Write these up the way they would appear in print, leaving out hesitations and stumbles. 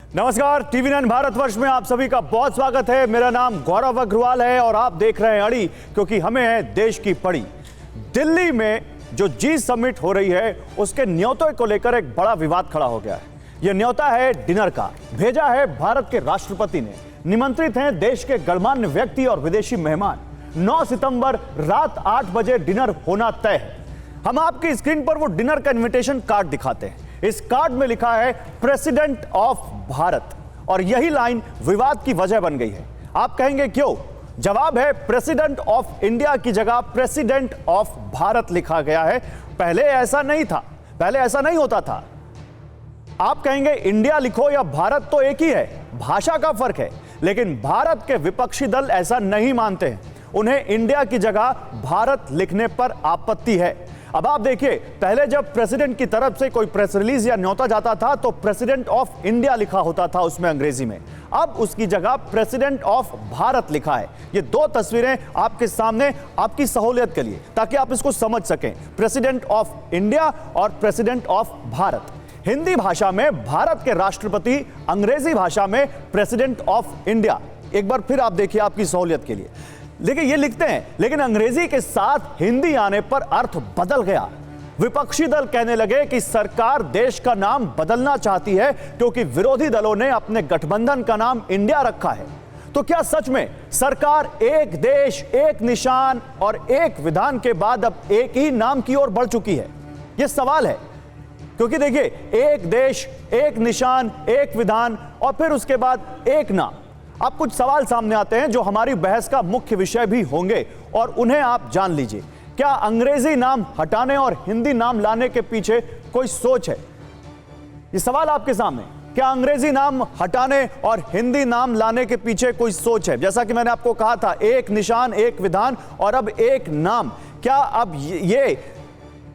नमस्कार, टीवी 9 भारतवर्ष में आप सभी का बहुत स्वागत है। मेरा नाम गौरव अग्रवाल है और आप देख रहे हैं अड़ी, क्योंकि हमें है देश की पड़ी। दिल्ली में जो जी समिट हो रही है उसके न्योते को लेकर एक बड़ा विवाद खड़ा हो गया है। यह न्योता है डिनर का, भेजा है भारत के राष्ट्रपति ने। निमंत्रित हैं देश के गणमान्य व्यक्ति और विदेशी मेहमान। 9 सितंबर रात 8 बजे डिनर होना तय है। हम आपकी स्क्रीन पर वो डिनर का इन्विटेशन कार्ड दिखाते हैं। इस कार्ड में लिखा है प्रेसिडेंट ऑफ भारत, और यही लाइन विवाद की वजह बन गई है। आप कहेंगे क्यों? जवाब है प्रेसिडेंट ऑफ इंडिया की जगह प्रेसिडेंट ऑफ भारत लिखा गया है। पहले ऐसा नहीं था, पहले ऐसा नहीं होता था। आप कहेंगे इंडिया लिखो या भारत, तो एक ही है, भाषा का फर्क है। लेकिन भारत के विपक्षी दल ऐसा नहीं मानते हैं। उन्हें इंडिया की जगह भारत लिखने पर आपत्ति है। अब आप देखिए, पहले जब प्रेसिडेंट की तरफ से कोई प्रेस रिलीज या न्योता जाता था तो प्रेसिडेंट ऑफ इंडिया लिखा होता था उसमें अंग्रेजी में। अब उसकी जगह प्रेसिडेंट ऑफ भारत लिखा है। ये दो तस्वीरें आपके सामने आपकी सहूलियत के लिए, ताकि आप इसको समझ सकें। प्रेसिडेंट ऑफ इंडिया और प्रेसिडेंट ऑफ भारत। हिंदी भाषा में भारत के राष्ट्रपति, अंग्रेजी भाषा में प्रेसिडेंट ऑफ इंडिया। एक बार फिर आप देखिए आपकी सहूलियत के लिए। देखिए ये लिखते हैं, लेकिन अंग्रेजी के साथ हिंदी आने पर अर्थ बदल गया। विपक्षी दल कहने लगे कि सरकार देश का नाम बदलना चाहती है क्योंकि विरोधी दलों ने अपने गठबंधन का नाम इंडिया रखा है। तो क्या सच में सरकार एक देश, एक निशान और एक विधान के बाद अब एक ही नाम की ओर बढ़ चुकी है? यह सवाल है, क्योंकि देखिए, एक देश, एक निशान, एक विधान और फिर उसके बाद एक नाम। अब कुछ सवाल सामने आते हैं जो हमारी बहस का मुख्य विषय भी होंगे, और उन्हें आप जान लीजिए। क्या अंग्रेजी नाम हटाने और हिंदी नाम लाने के पीछे कोई सोच है? ये सवाल आपके सामने। क्या अंग्रेजी नाम हटाने और हिंदी नाम लाने के पीछे कोई सोच है? जैसा कि मैंने आपको कहा था, एक निशान, एक विधान और अब एक नाम। क्या अब ये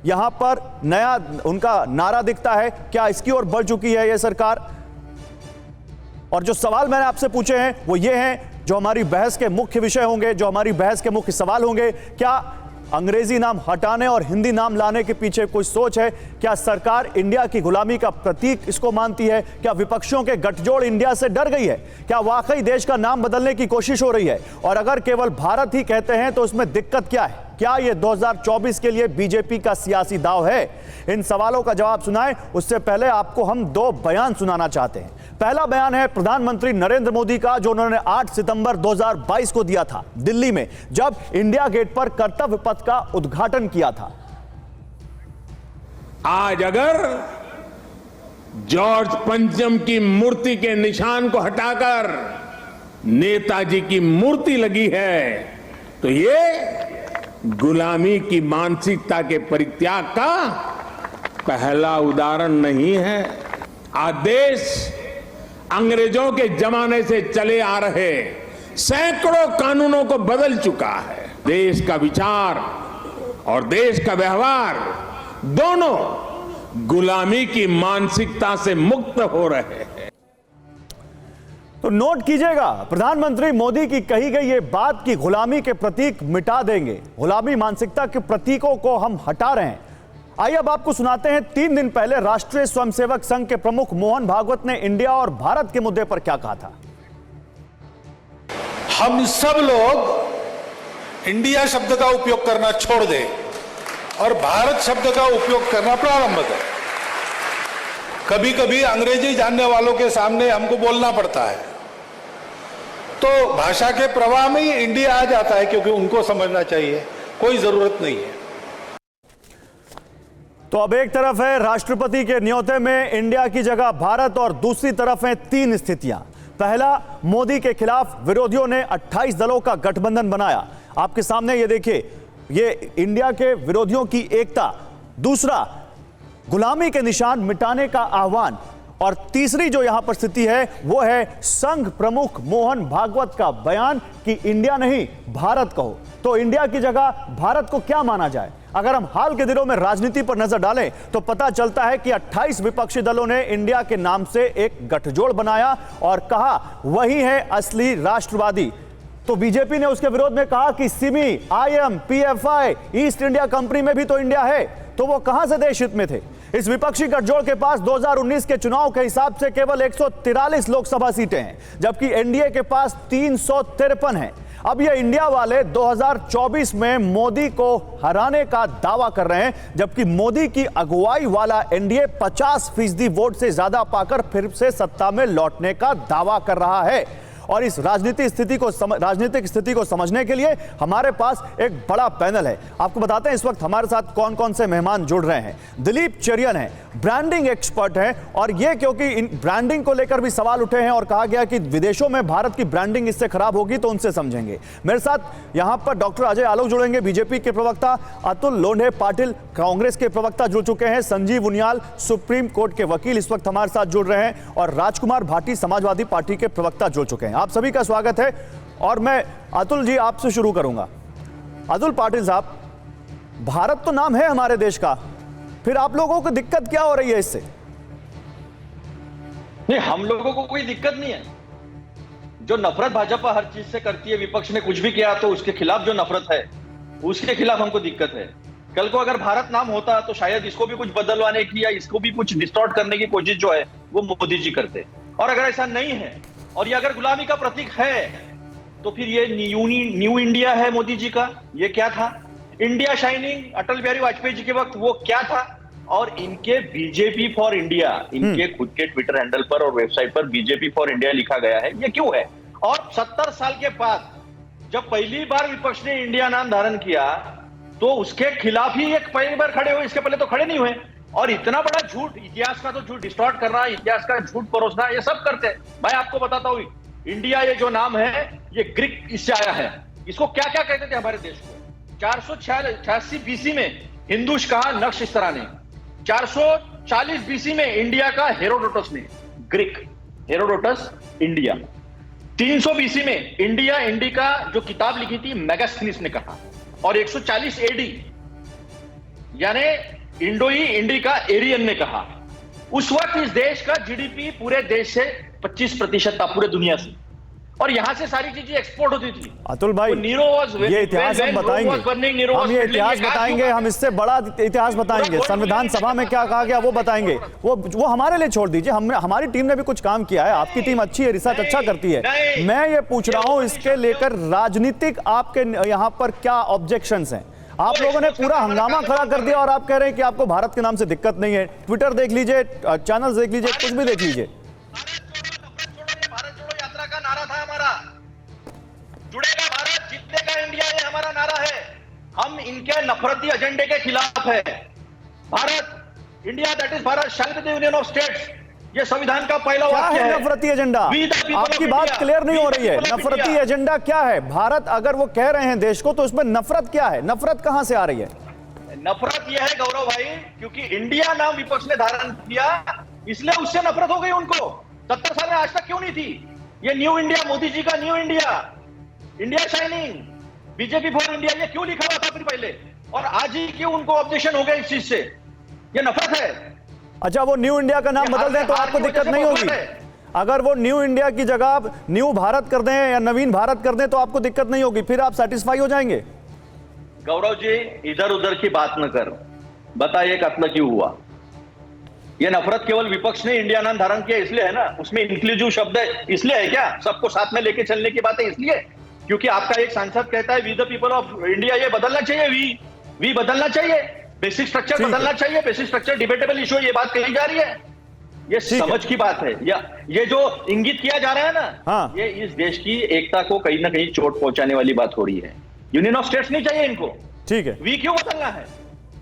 यहां पर नया उनका नारा दिखता है? क्या इसकी ओर बढ़ चुकी है यह सरकार? और जो सवाल मैंने आपसे पूछे हैं वो ये हैं जो हमारी बहस के मुख्य विषय होंगे, जो हमारी बहस के मुख्य सवाल होंगे। क्या अंग्रेजी नाम हटाने और हिंदी नाम लाने के पीछे कोई सोच है? क्या सरकार इंडिया की गुलामी का प्रतीक इसको मानती है? क्या विपक्षियों के गठजोड़ इंडिया से डर गई है? क्या वाकई देश का नाम बदलने की कोशिश हो रही है? और अगर केवल भारत ही कहते हैं तो उसमें दिक्कत क्या है? क्या यह 2024 के लिए बीजेपी का सियासी दांव है? इन सवालों का जवाब सुनाएं उससे पहले आपको हम 2 बयान सुनाना चाहते हैं। पहला बयान है प्रधानमंत्री नरेंद्र मोदी का, जो उन्होंने 8 सितंबर 2022 को दिया था दिल्ली में, जब इंडिया गेट पर कर्तव्य पथ का उद्घाटन किया था। आज अगर जॉर्ज पंचम की मूर्ति के निशान को हटाकर नेताजी की मूर्ति लगी है तो ये गुलामी की मानसिकता के परित्याग का पहला उदाहरण नहीं है। आज देश अंग्रेजों के जमाने से चले आ रहे सैकड़ों कानूनों को बदल चुका है। देश का विचार और देश का व्यवहार दोनों गुलामी की मानसिकता से मुक्त हो रहे हैं। तो नोट कीजिएगा, प्रधानमंत्री मोदी की कही गई ये बात कि गुलामी के प्रतीक मिटा देंगे, गुलामी मानसिकता के प्रतीकों को हम हटा रहे हैं। आइए अब आपको सुनाते हैं 3 दिन पहले राष्ट्रीय स्वयंसेवक संघ के प्रमुख मोहन भागवत ने इंडिया और भारत के मुद्दे पर क्या कहा था। हम सब लोग इंडिया शब्द का उपयोग करना छोड़ दें और भारत शब्द का उपयोग करना प्रारंभ करें। कभी कभी अंग्रेजी जानने वालों के सामने हमको बोलना पड़ता है, तो भाषा के प्रवाह में ही इंडिया आ जाता है, क्योंकि उनको समझना चाहिए, कोई जरूरत नहीं है। तो अब एक तरफ है राष्ट्रपति के न्योते में इंडिया की जगह भारत, और दूसरी तरफ हैं 3 स्थितियां। पहला, मोदी के खिलाफ विरोधियों ने 28 दलों का गठबंधन बनाया। आपके सामने ये देखिए, ये इंडिया के विरोधियों की एकता। दूसरा, गुलामी के निशान मिटाने का आह्वान। और तीसरी जो यहां पर स्थिति है वो है संघ प्रमुख मोहन भागवत का बयान कि इंडिया नहीं भारत कहो। तो इंडिया की जगह भारत को क्या माना जाए? अगर हम हाल के दिनों में राजनीति पर नजर डालें तो पता चलता है कि 28 विपक्षी दलों ने इंडिया के नाम से एक गठजोड़ बनाया और कहा वही है असली राष्ट्रवादी। तो बीजेपी ने उसके विरोध में कहा कि Simi, IM, PFI, east India company में भी तो इंडिया है, तो वो कहां से देश हित में थे? इस विपक्षी गठजोड़ के पास 2019 के चुनाव के हिसाब से केवल 143 लोकसभा सीटें हैं, जबकि एनडीए के पास 353 हैं। अब ये इंडिया वाले 2024 में मोदी को हराने का दावा कर रहे हैं, जबकि मोदी की अगुवाई वाला एनडीए 50% वोट से ज्यादा पाकर फिर से सत्ता में लौटने का दावा कर रहा है। और इस राजनीतिक स्थिति को समझने के लिए हमारे पास एक बड़ा पैनल है। आपको बताते हैं इस वक्त हमारे साथ कौन कौन से मेहमान जुड़ रहे हैं। दिलीप चरियन है, ब्रांडिंग एक्सपर्ट है, और ये क्योंकि इन ब्रांडिंग को लेकर भी सवाल उठे हैं और कहा गया कि विदेशों में भारत की ब्रांडिंग इससे खराब होगी, तो उनसे समझेंगे। मेरे साथ यहां पर डॉक्टर अजय आलोक जुड़ेंगे, बीजेपी के प्रवक्ता, अतुल लोंढे पाटिल कांग्रेस के प्रवक्ता जुड़ चुके हैं, संजीव उनियाल सुप्रीम कोर्ट के वकील इस वक्त हमारे साथ जुड़ रहे हैं, और राजकुमार भाटी समाजवादी पार्टी के प्रवक्ता जुड़ चुके हैं। आप सभी का स्वागत है। और मैं अतुल जी आपसे शुरू करूंगा। अतुल पाटिल साहब, भारत तो नाम है हमारे देश का, फिर आप लोगों को दिक्कत क्या हो रही है इससे? नहीं, हम लोगों को कोई दिक्कत नहीं है। जो नफरत भाजपा हर चीज से करती है, विपक्ष ने कुछ भी किया तो उसके खिलाफ जो नफरत है, उसके खिलाफ हमको दिक्कत है। कल को अगर भारत नाम होता तो शायद इसको भी कुछ बदलवाने की या इसको भी कुछ डिस्टॉर्ट करने की कोशिश जो है वो मोदी जी करते। और अगर ऐसा नहीं है और ये अगर गुलामी का प्रतीक है, तो फिर ये न्यू इंडिया है मोदी जी का, ये क्या था? इंडिया शाइनिंग अटल बिहारी वाजपेयी जी के वक्त वो क्या था? और इनके बीजेपी फॉर इंडिया, इनके खुद के ट्विटर हैंडल पर और वेबसाइट पर बीजेपी फॉर इंडिया लिखा गया है, ये क्यों है? और 70 साल के बाद जब पहली बार विपक्ष ने इंडिया नाम धारण किया तो उसके खिलाफ ही एक पहली बार खड़े हुए, इसके पहले तो खड़े नहीं हुए। और इतना बड़ा झूठ, इतिहास का तो झूठ डिस्टॉर्ट करना, इतिहास का झूठ परोसना, ये सब करते हैं। मैं आपको बताता हूं, इंडिया ये जो नाम है ये ग्रीक इससे आया है। इसको क्या क्या कहते थे हमारे देश को? 486 बीसी में हिंदुश कहा नक्शस्तरा ने, 440 बीसी में इंडिया का हेरोडोटस ने, ग्रीक हेरोडोटस इंडिया। 300 बीसी में इंडी का जो किताब लिखी थी मेगास्थनीस ने कहा, और 140 एडी यानी इंडी का एरियन ने कहा। उस वक्त इस देश का जीडीपी पूरे देश से 25% था, पूरे दुनिया से, और यहां से सारी चीजें एक्सपोर्ट होती थी। अतुल भाई, ये इतिहास हम बताएंगे, हम ये इतिहास बताएंगे, हम इससे बड़ा इतिहास बताएंगे। संविधान सभा में क्या कहा गया वो बताएंगे, वो हमारे लिए छोड़ दीजिए। हमारी टीम ने भी कुछ काम किया है, आपकी टीम अच्छी है, रिसर्च अच्छा करती है। मैं ये पूछ रहा हूं, इसके लेकर राजनीतिक आपके यहाँ पर क्या ऑब्जेक्शंस हैं? आप लोगों ने पूरा हंगामा खड़ा कर दिया और आप कह रहे हैं कि आपको भारत के नाम से दिक्कत नहीं है। ट्विटर देख लीजिए, चैनल देख लीजिए, कुछ भी देख लीजिए। भारत जोड़ो यात्रा का नारा था हमारा, जुड़ेगा भारत, जीतेगा इंडिया, ये हमारा नारा है। हम इनके नफरती एजेंडे के खिलाफ है। Bharat India, that is Bharat shall be the union of states, ये संविधान का पहला वाक्य है। नफरती एजेंडा, आपकी बात क्लियर नहीं हो रही है। नफरती एजेंडा क्या है? भारत अगर वो कह रहे हैं देश को, तो उसमें नफरत क्या है? नफरत कहां से आ रही है? नफरत यह है गौरव भाई, क्योंकि इंडिया नाम विपक्ष ने धारण किया, इसलिए उससे नफरत हो गई उनको। 70 साल में आज तक क्यों नहीं थी? ये न्यू इंडिया, मोदी जी का new India, India shining, BJP for India, ये क्यों लिखा हुआ था फिर पहले, और आज ही क्यों उनको ऑब्जेक्शन हो गया इस चीज से? ये नफरत है। अच्छा, वो न्यू इंडिया का नाम बदल दें तो आपको दिक्कत नहीं होगी? अगर वो न्यू इंडिया की जगह न्यू भारत कर दें या नवीन भारत कर दें तो आपको दिक्कत नहीं होगी, फिर आप सेटिस्फाई हो जाएंगे? गौरव जी, इधर उधर की बात न कर, बता ये कत्ल क्यों हुआ? ये नफरत केवल विपक्ष ने इंडिया नाम धारण किया इसलिए है ना? उसमें इंक्लूसिव शब्द है इसलिए है क्या? सबको साथ में लेके चलने की बात है इसलिए? क्योंकि आपका एक सांसद कहता है we the people of India, ये बदलना चाहिए, वी बदलना चाहिए, बेसिक स्ट्रक्चर बदलना चाहिए, बेसिक स्ट्रक्चर डिबेटेबल इशू, ये बात कही जा रही है। ये समझ की बात है, या ये जो इंगित किया जा रहा है ना, हाँ। ये इस देश की एकता को कहीं ना कहीं चोट पहुंचाने वाली बात हो रही है। यूनियन ऑफ स्टेट्स नहीं चाहिए इनको, ठीक है। वी क्यों बदलना है?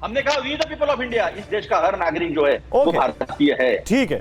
हमने कहा we the people of India, इस देश का हर नागरिक जो है वो भारतीय है। ठीक है।